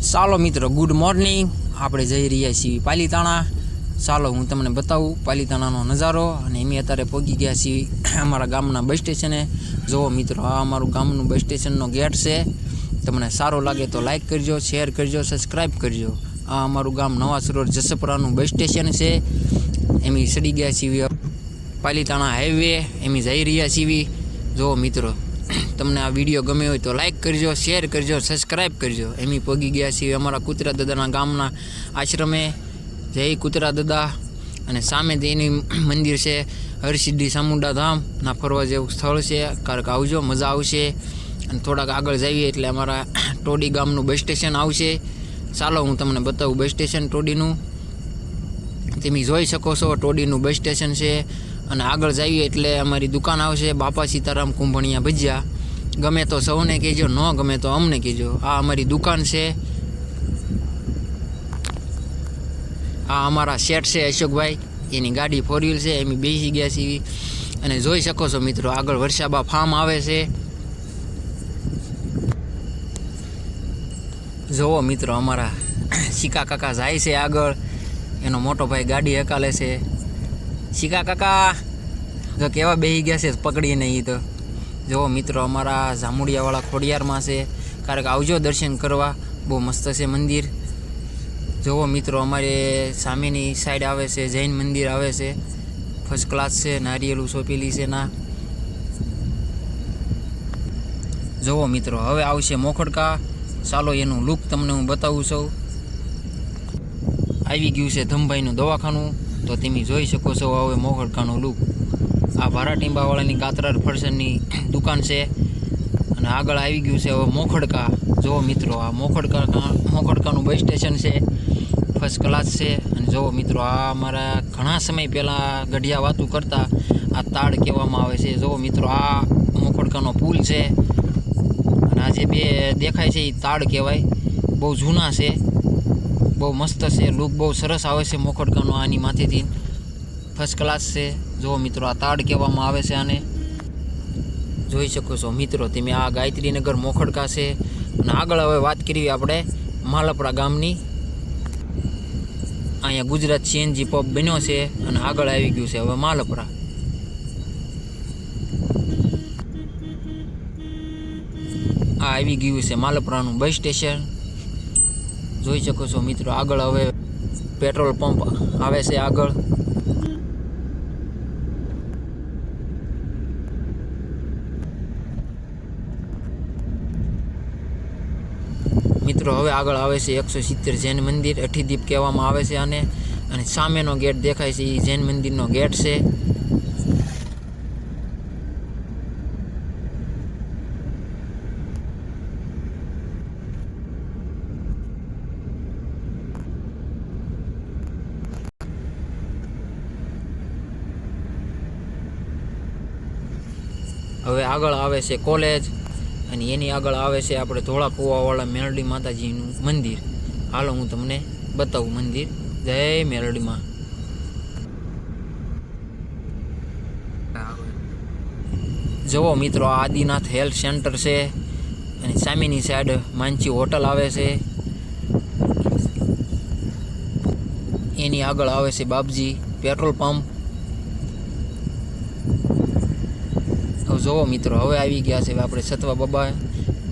ચાલો મિત્રો, good morning. આપણે જઈ રહ્યા છીએ પાલીતાણા. ચાલો હું તમને બતાવું પાલીતાણાનો નજારો. અને એમ અત્યારે પહોંચી ગયા છીએ અમારા ગામના બસ સ્ટેશને. જુઓ મિત્રો, આ અમારું ગામનું બસ સ્ટેશનનો ગેટ છે. તમને સારો લાગે તો લાઈક કરજો, શેર કરજો, સબસ્ક્રાઈબ કરજો. આ અમારું ગામ નવા સરોવર જસપરાનું બસ સ્ટેશન છે. એમ સડી ગયા છીએ પાલીતાણા હાઈવે. એમ જઈ રહ્યા છીએ. જુઓ મિત્રો, તમને આ વિડીયો ગમે હોય તો લાઈક કરજો, શેર કરજો, સબસ્ક્રાઈબ કરજો. એમ પહોંચી ગયા છીએ અમારા કુતરા દાદાના ગામના આશ્રમે. જય કુતરા દાદા. અને સામે તેની મંદિર છે હરસિદ્ધિ ચામુંડા ધામના ફરવા જેવું સ્થળ છે. કારણ કે આવજો, મજા આવશે. અને થોડાક આગળ જઈએ એટલે અમારા ટોડી ગામનું બસ સ્ટેશન આવશે. ચાલો હું તમને બતાવું બસ સ્ટેશન ટોડીનું. તમે જોઈ શકો છો ટોડીનું બસ સ્ટેશન છે. અને આગળ જઈએ એટલે અમારી દુકાન આવશે, બાપા સીતારામ કુંભણિયા ભજીયા. ગમે તો સૌને કહેજો, ન ગમે તો અમને કહેજો. આ અમારી દુકાન છે. આ અમારા શેઠ છે અશોકભાઈ, એની ગાડી 4 વ્હીલ છે. એમ બેસી ગયા છીએ. અને જોઈ શકો છો મિત્રો, આગળ વરસાબા ફાર્મ આવે છે. જુઓ મિત્રો, અમારા શિકા કાકા જાય છે આગળ. એનો મોટો ભાઈ ગાડી હકાલે છે. શિકા કાકા જો કેવા બેસી ગયા છે પકડીને. એ તો જુઓ મિત્રો, અમારા જામુડિયાવાળા ખોડિયારમાં છે. કારણ કે આવજો દર્શન કરવા, બહુ મસ્ત છે મંદિર. જુઓ મિત્રો, અમારે સામેની સાઈડ આવે છે જૈન મંદિર આવે છે. ફર્સ્ટ ક્લાસ છે, નારિયેલું સોંપેલી છે ના. જુઓ મિત્રો, હવે આવશે મોખડકા. ચાલો એનું લુક તમને હું બતાવું છું. આવી ગયું છે ધમભાઈનું દવાખાનું. તો તમે જોઈ શકો છો હવે મોખડકાનો લુક. આ ભારાટીંબાવાળાની કાતરાર ફરસાણની દુકાન છે. અને આગળ આવી ગયું છે હવે મોખડકા. જુઓ મિત્રો, આ મોખડકાનું બસ સ્ટેશન છે. ફર્સ્ટ ક્લાસ છે. અને જુઓ મિત્રો, આ અમારા ઘણા સમય પહેલાં ગઢિયા વાતું કરતા આ તાળ કહેવામાં આવે છે. જુઓ મિત્રો, આ મોખડકાનો પુલ છે. અને આ જે બે દેખાય છે એ તાળ કહેવાય. બહુ જૂના છે, બહુ મસ્ત છે. લુક બહુ સરસ આવે છે મોખડકાનો આની માથેથી. ફર્સ્ટ ક્લાસ છે. જુઓ મિત્રો, આ તાડ કહેવામાં આવે છે આને. જોઈ શકો છો મિત્રો તમે, આ ગાયત્રીનગર મોખડકા છે. અને આગળ હવે વાત કરીએ આપણે માલપરા ગામની. અહીંયા ગુજરાત સીએનજી પબ બન્યો છે. અને આગળ આવી ગયું છે હવે માલપરા. આ આવી ગયું છે માલપરાનું બસ સ્ટેશન. જોઈ શકો છો મિત્રો, આગળ હવે પેટ્રોલ પંપ આવે છે આગળ. મિત્રો હવે આગળ આવે છે 170 જૈન મંદિર, અઠીદીપ કહેવામાં આવે છે આને. અને સામેનો ગેટ દેખાય છે એ જૈન મંદિરનો ગેટ છે. હવે આગળ આવે છે કોલેજ. અને એની આગળ આવે છે આપણે ધોળા કુવાવાળા મેલડી માતાજીનું મંદિર. હાલો હું તમને બતાવું મંદિર. જય મેલડીમાં. જુઓ મિત્રો, આ આદિનાથ હેલ્થ સેન્ટર છે. અને સામેની સાઈડ માનચી હોટલ આવે છે. એની આગળ આવે છે બાપજી પેટ્રોલ પંપ. જુઓ મિત્રો, હવે આવી ગયા છે આપણે સતવા બાબા.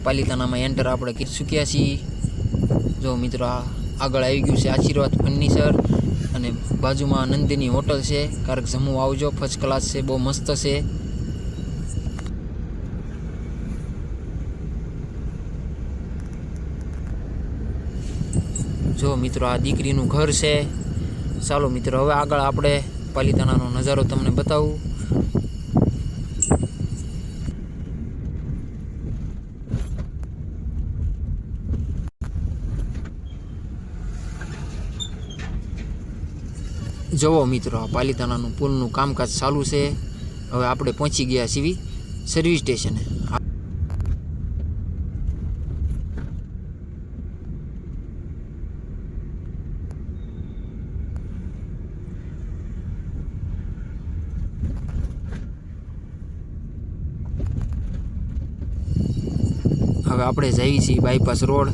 પાલીતાણામાં એન્ટર આપણે કરી ચૂક્યા છીએ. જો મિત્રો, આગળ આવી ગયું છે આશીર્વાદ ફર્નિચર. અને બાજુમાં નંદિની હોટલ છે. કારણ કે જમવું આવજો, ફર્સ્ટ ક્લાસ છે, બહુ મસ્ત છે. જો મિત્રો, આ દીકરીનું ઘર છે. ચાલો મિત્રો, હવે આગળ આપણે પાલીતાણાનો નજારો તમને બતાવું. જુઓ મિત્રો, આ પાલીતાણાનું પુલનું કામકાજ ચાલુ છે. હવે આપણે પહોંચી ગયા છીએ સર્વિસ સ્ટેશને. હવે આપણે જઈએ છીએ બાયપાસ રોડ.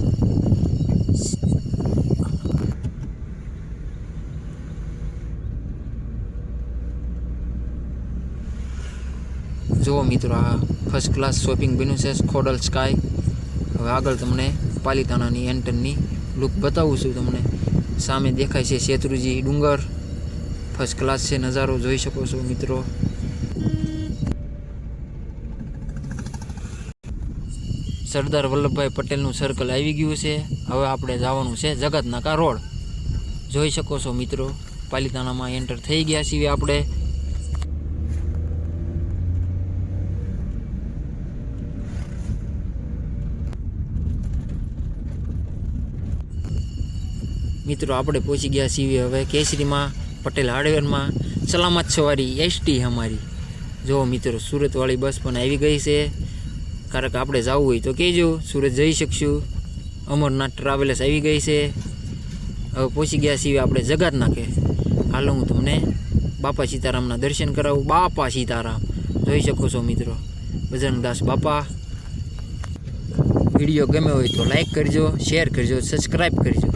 જુઓ મિત્રો, આ ફર્સ્ટ ક્લાસ શોપિંગ બન્યું છે ખોડલ સ્કાય. હવે આગળ તમને પાલીતાણાની એન્ટરની લુક બતાવું છું તમને. સામે દેખાય છે શેત્રુંજી ડુંગર. ફર્સ્ટ ક્લાસ છે, નજારો જોઈ શકો છો મિત્રો. સરદાર વલ્લભભાઈ પટેલનું સર્કલ આવી ગયું છે. હવે આપણે જવાનું છે જગતનાકા રોડ. જોઈ શકો છો મિત્રો, પાલીતાણામાં એન્ટર થઈ ગયા છીએ આપણે. મિત્રો આપણે પહોંચી ગયા છીએ હવે કેસરીમાં પટેલ હાર્ડવેરમાં. સલામત સવારી એસટી અમારી. જો મિત્રો, સુરતવાળી બસ પણ આવી ગઈ છે. કારણ કે આપણે જવું હોય તો કહેજો, સુરત જઈ શકશું. અમરનાથ ટ્રાવેલર્સ આવી ગઈ છે. હવે પહોંચી ગયા છીએ આપણે જગતનાકે. હાલો હું તમને બાપા સીતારામના દર્શન કરાવું. બાપા સીતારામ જોઈ શકો છો મિત્રો, બજરંગદાસ બાપા. વિડીયો ગમે હોય તો લાઈક કરજો, શેર કરજો, સબસ્ક્રાઈબ કરજો.